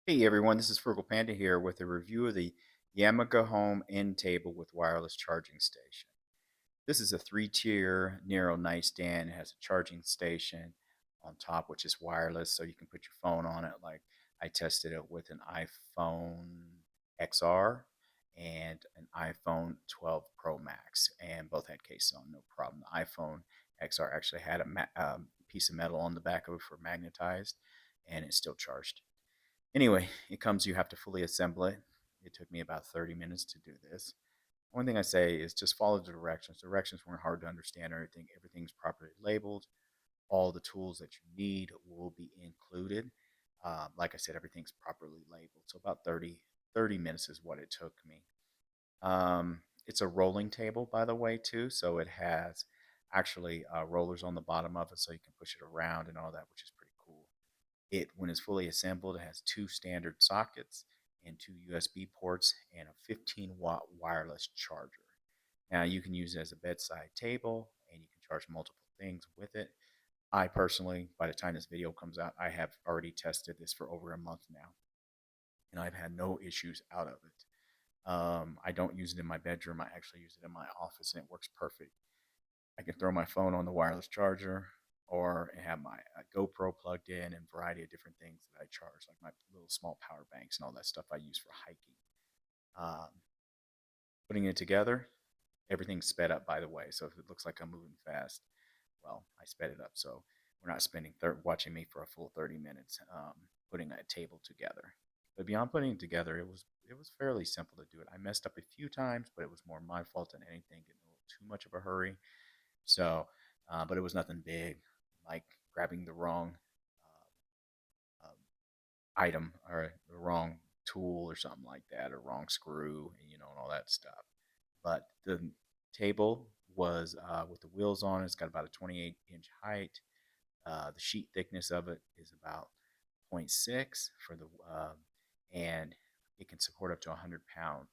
Hey everyone, this is Frugal Panda here with a review of the YamagaHome End Table with wireless charging station. This is a three-tier narrow nightstand. It has a charging station on top, which is wireless, so you can put your phone on it. Like I tested it with an iPhone XR and an iPhone 12 Pro Max, and both had case on, no problem. The iPhone XR actually had a piece of metal on the back of it for magnetized, and it still charged. Anyway, it comes, you have to fully assemble it. It took me about 30 minutes to do this. One thing I say is just follow the directions. Directions weren't hard to understand or anything. Everything's properly labeled. All the tools that you need will be included. Like I said, everything's properly labeled. So about 30 minutes is what it took me. It's a rolling table, by the way, too. So it has actually rollers on the bottom of it so you can push it around and all that, which is pretty cool. It, when it's fully assembled, it has two standard sockets and two USB ports and a 15-watt wireless charger. Now you can use it as a bedside table and you can charge multiple things with it. I personally, by the time this video comes out, I have already tested this for over a month now and I've had no issues out of it. I don't use it in my bedroom. I actually use it in my office and it works perfect. I can throw my phone on the wireless charger or have my GoPro plugged in and a variety of different things that I charge, like my little small power banks and all that stuff I use for hiking. Um, Putting it together, everything's sped up, by the way. So if it looks like I'm moving fast, well, I sped it up. So we're not spending watching me for a full 30 minutes putting a table together. But beyond putting it together, it was fairly simple to do it. I messed up a few times, but it was more my fault than anything. Getting a little too much of a hurry. So, but it was nothing big, like grabbing the wrong item or the wrong tool or something like that, or wrong screw, and all that stuff. But the table was with the wheels on it. It's got about a 28-inch height. The sheet thickness of it is about zero point 0.6 for the, and it can support up to 100 pounds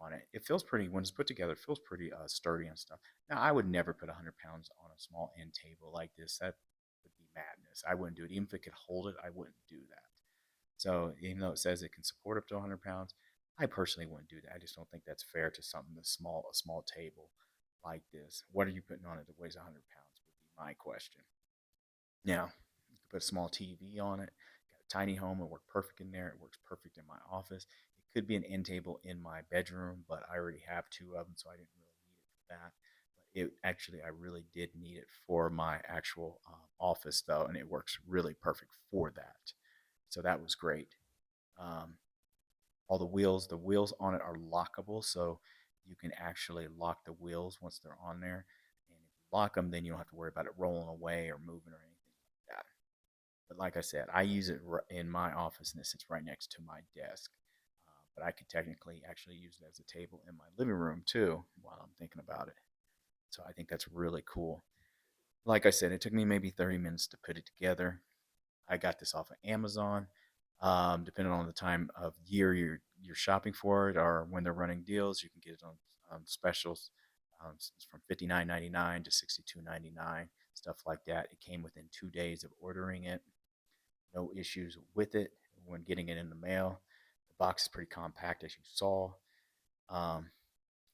on it. It feels pretty, when it's put together, it feels pretty sturdy and stuff. Now, I would never put 100 pounds on a small end table like this. That would be madness. I wouldn't do it. Even if it could hold it, I wouldn't do that. So even though it says it can support up to 100 pounds, I personally wouldn't do that. I just don't think that's fair to something this small, a small table like this. What are you putting on it that weighs 100 pounds would be my question. Now, you can put a small TV on it. Got a tiny home. It works perfect in there. It works perfect in my office. It could be an end table in my bedroom, but I already have two of them, so I didn't really need it for that. But it actually, I really did need it for my actual office, though, and it works really perfect for that. So that was great. Um, all the wheels on it are lockable, so you can actually lock the wheels once they're on there. And if you lock them, then you don't have to worry about it rolling away or moving or anything like that. But like I said, I use it in my office, and it sits right next to my desk. But I could technically actually use it as a table in my living room too, while I'm thinking about it. So I think that's really cool. Like I said, it took me maybe 30 minutes to put it together. I got this off of Amazon. Depending on the time of year you're shopping for it, or when they're running deals, you can get it on specials from $59.99 to $62.99, stuff like that. It came within 2 days of ordering it. No issues with it when getting it in the mail. The box is pretty compact, as you saw. Um,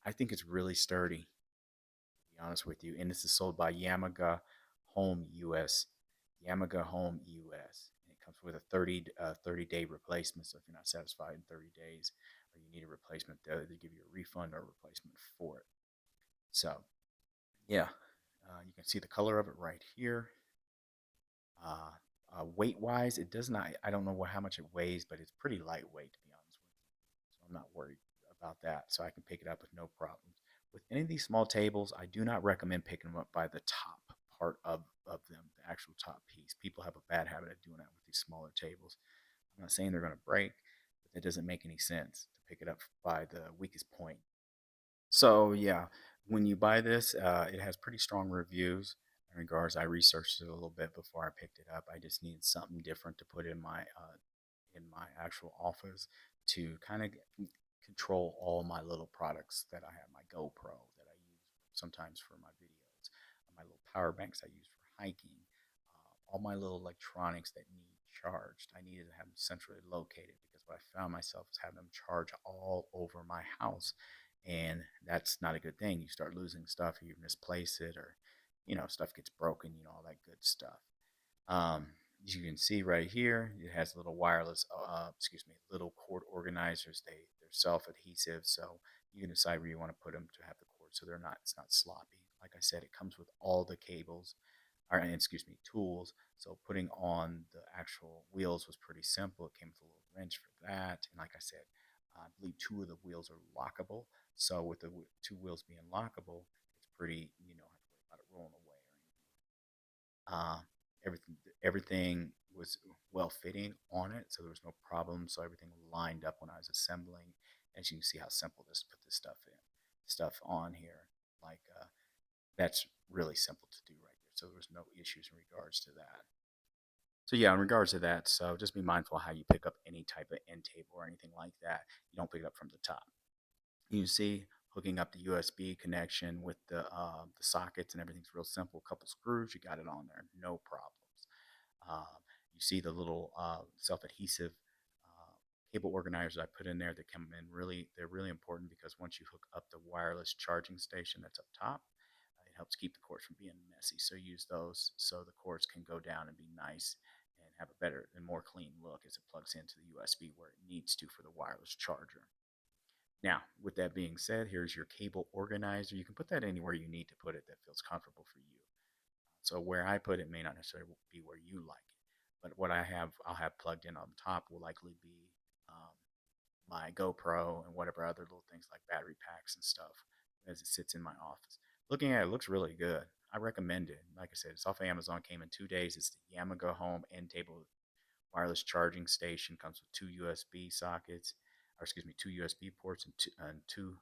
I think it's really sturdy, to be honest with you. And this is sold by Yamaga Home US. Yamaga Home US. And it comes with a 30-day replacement. So if you're not satisfied in 30 days or you need a replacement, they give you a refund or a replacement for it. So, yeah, you can see the color of it right here. Uh, Weight wise, it does not, I don't know how much it weighs, but it's pretty lightweight, to be honest with you. So I'm not worried about that. So I can pick it up with no problems. With any of these small tables, I do not recommend picking them up by the top part of them, the actual top piece. People have a bad habit of doing that with these smaller tables. I'm not saying they're going to break, but that doesn't make any sense to pick it up by the weakest point. So yeah, when you buy this, it has pretty strong reviews. In regards, I researched it a little bit before I picked it up. I just needed something different to put in my actual office to kind of control all my little products that I have. My GoPro that I use sometimes for my videos, my little power banks I use for hiking, all my little electronics that need charged. I needed to have them centrally located because what I found myself is having them charge all over my house. And that's not a good thing. You start losing stuff, or you misplace it, or, stuff gets broken, all that good stuff. Um, as you can see right here, it has little wireless, little cord organizers. They're self-adhesive, so you can decide where you want to put them to have the cord, so it's not sloppy. Like I said, it comes with all the cables, or tools. So putting on the actual wheels was pretty simple. It came with a little wrench for that, and like I said, I believe two of the wheels are lockable. So with the two wheels being lockable, it's pretty. You don't have to worry about it rolling away or anything. Uh, everything was well fitting on it, so there was no problem. So everything lined up when I was assembling. As you can see how simple it is to put this stuff on here. Like that's really simple to do right there. So there was no issues in regards to that. So yeah, in regards to that, so just be mindful how you pick up any type of end table or anything like that. You don't pick it up from the top. You can see hooking up the USB connection with the sockets and everything's real simple. A couple screws, you got it on there, no problems. Uh, you see the little self-adhesive uh, cable organizers I put in there that come in they're really important because once you hook up the wireless charging station that's up top, it helps keep the cords from being messy. So use those so the cords can go down and be nice and have a better and more clean look as it plugs into the USB where it needs to for the wireless charger. Now, with that being said, here's your cable organizer. You can put that anywhere you need to put it that feels comfortable for you. So where I put it may not necessarily be where you like it. But what I'll have plugged in on top will likely be my GoPro and whatever other little things like battery packs and stuff as it sits in my office. Looking at it, it looks really good. I recommend it. Like I said, it's off of Amazon, came in 2 days. It's the YamagaHome End Table wireless charging station. Comes with two USB sockets, or two USB ports and two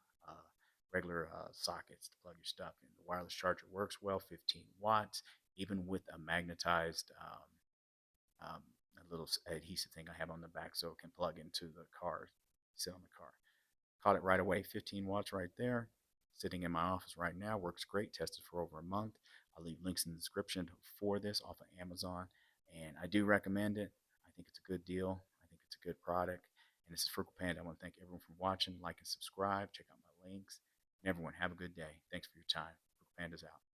regular sockets to plug your stuff in. The wireless charger works well, 15 watts, even with a magnetized a little adhesive thing I have on the back so it can plug into the car, sit on the car. Caught it right away, 15 watts right there. Sitting in my office right now, works great. Tested for over a month. I'll leave links in the description for this off of Amazon, and I do recommend it. I think it's a good deal. I think it's a good product. And this is Frugal Panda. I want to thank everyone for watching. Like and subscribe. Check out my links. And everyone, have a good day. Thanks for your time. Frugal Panda's out.